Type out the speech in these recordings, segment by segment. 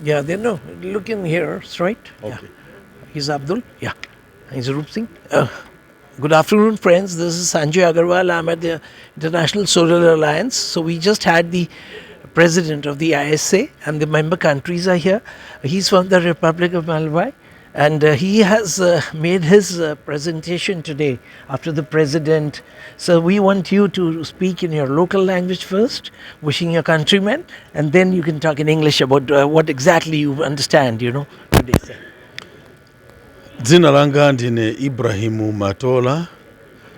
Yeah, they know. Look in here, right? Yeah. Okay. He's Abdul. Yeah. He's Roop Singh. Good afternoon, friends. This is Sanjay Agrawal. I'm at the International Solar Alliance. So we just had the president of the ISA, and the member countries are here. He's from the Republic of Malawi, and he has made his presentation today after the president. So we want you to speak in your local language first, wishing your countrymen, and then you can talk in English about what exactly you understand, today. Dzina langa ndine Ibrahimu Matola,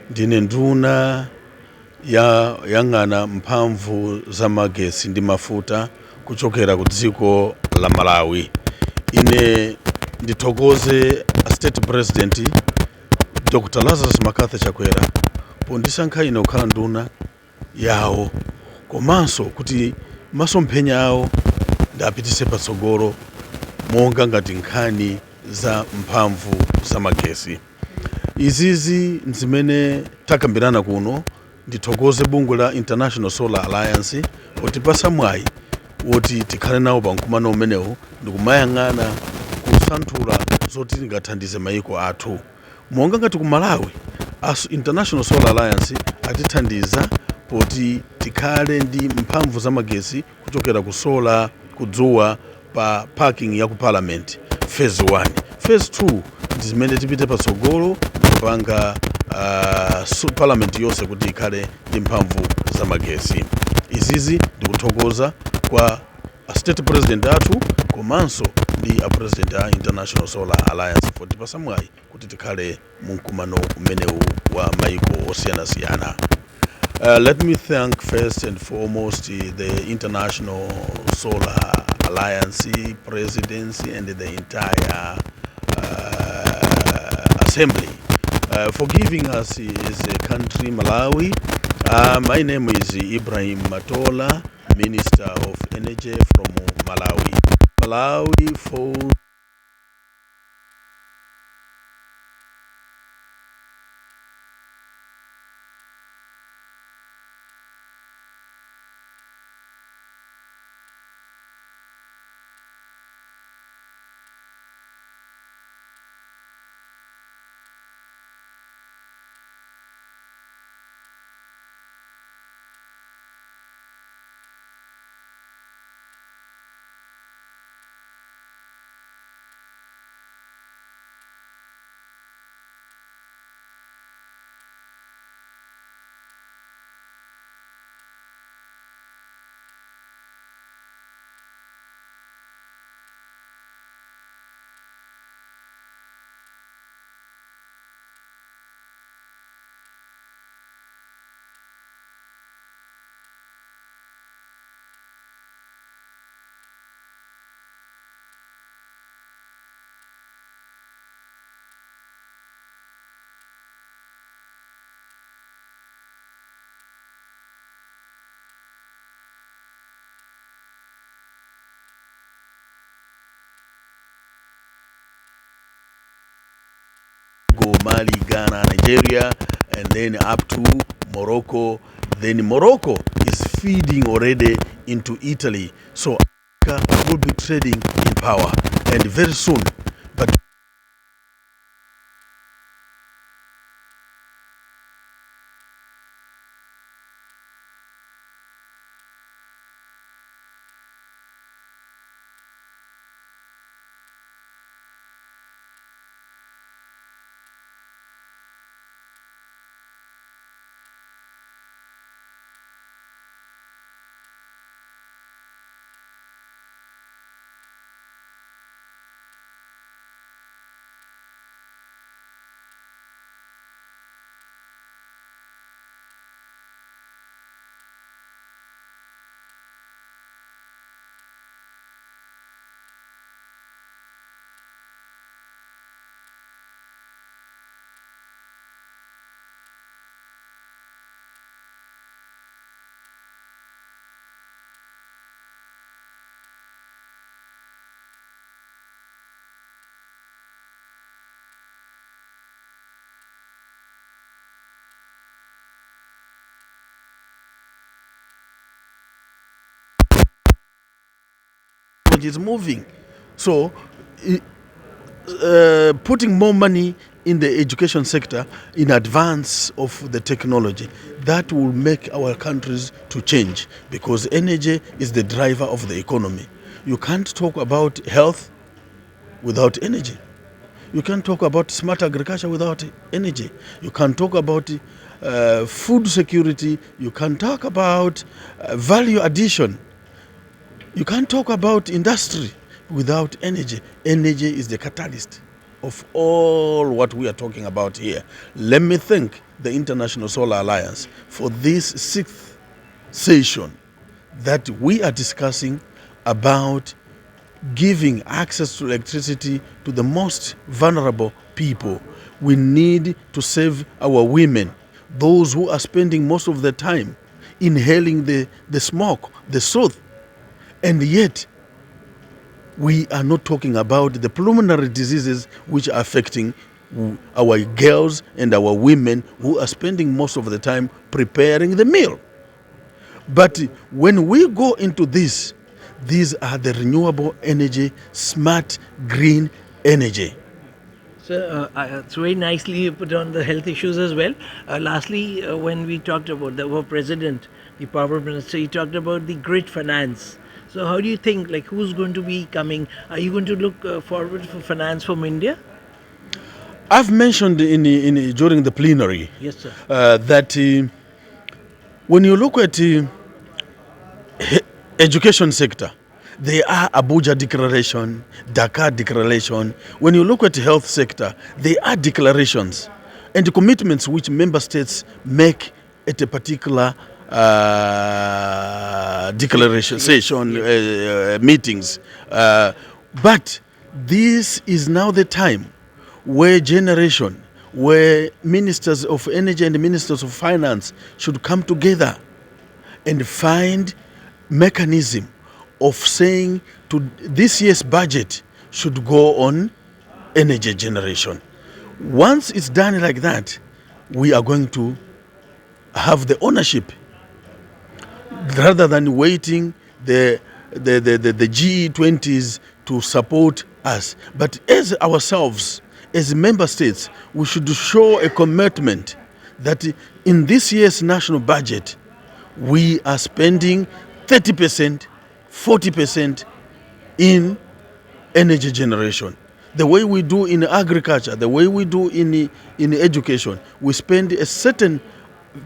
ndine nduna ya yang'ana mphamvu za magesi ndi mafuta kuchokera ku dziko la Malawi. Ine ndithokoze a state president Dr. Lazarus Makatha Chakwera pondisankha ine kukhala nduna yawo, komanso kuti masomphenya awo ndapitise patsogolo monga ngati nkhani za mphamvu za magesi. Izizi nzimene takambirana kuno. Ndithokoze bungwe la International Solar Alliance potipasa mwayi woti tikhale nawo pa mkumano umenewu ndikumayang'ana kusanthula zoti tingathandize mayiko athu. Monga ngati ku Malawi, International Solar Alliance atithandiza poti tikhale ndi mphamvu za magesi kuchokera ku solar kudzuwa pa parking ya ku parliament phase 1. Phase 2 ndi zimene tipite patsogolo kupanga parliament yonse kuti ikhale ndi mphamvu za magesi. Izizi ndikuthokoza kwa state president athu komanso ndi a president a International Solar Alliance potipasa mwayi kuti tikhale mu mkumano umenewu wa mayiko osiyanasiyana. Let me thank first and foremost the International Solar Alliance presidency and the entire assembly for giving us his country, Malawi. My name is Ibrahim Matola, Minister of Energy from Malawi. Malawi falls go Mali, Ghana, Nigeria, and then up to Morocco. Then Morocco is feeding already into Italy. So Africa will be trading in power, and very soon. But technology is moving. So, putting more money in the education sector in advance of the technology, that will make our countries to change, because energy is the driver of the economy. You can't talk about health without energy. You can't talk about smart agriculture without energy. You can't talk about food security. You can't talk about value addition. You can't talk about industry without energy. Energy is the catalyst of all what we are talking about here. Let me thank the International Solar Alliance for this sixth session that we are discussing about giving access to electricity to the most vulnerable people. We need to save our women, those who are spending most of the time inhaling the smoke, the soot, and yet we are not talking about the pulmonary diseases which are affecting our girls and our women who are spending most of the time preparing the meal. But when we go into this, these are the renewable energy, smart green energy. So it's very nicely you put on the health issues as well. Lastly, when we talked about our president, the power minister, he talked about the grid finance. So how do you think, like, who's going to be coming? Are you going to look forward for finance from India? I've mentioned during the plenary Yes, sir. that when you look at education sector, they are Abuja Declaration, Dakar Declaration. When you look at the health sector, they are declarations and commitments which member states make at a particular declaration session, meetings. But this is now the time where ministers of energy and ministers of finance should come together and find mechanism of saying to this year's budget should go on energy generation. Once it's done like that, we are going to have the ownership rather than waiting the G20s to support us. But as ourselves, as member states, we should show a commitment that in this year's national budget, we are spending 30%, 40% in energy generation. The way we do in agriculture, the way we do in education, we spend a certain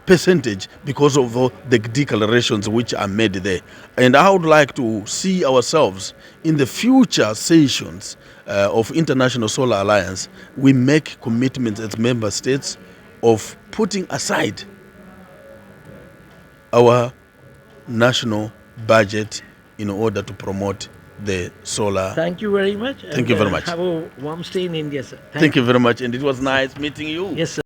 percentage because of the declarations which are made there. And I would like to see ourselves in the future sessions of International Solar Alliance, we make commitments as member states of putting aside our national budget in order to promote the solar. Thank you very much. Thank you very much. Have a warm stay in India, sir. Thank you very much, and it was nice meeting you. Yes, sir.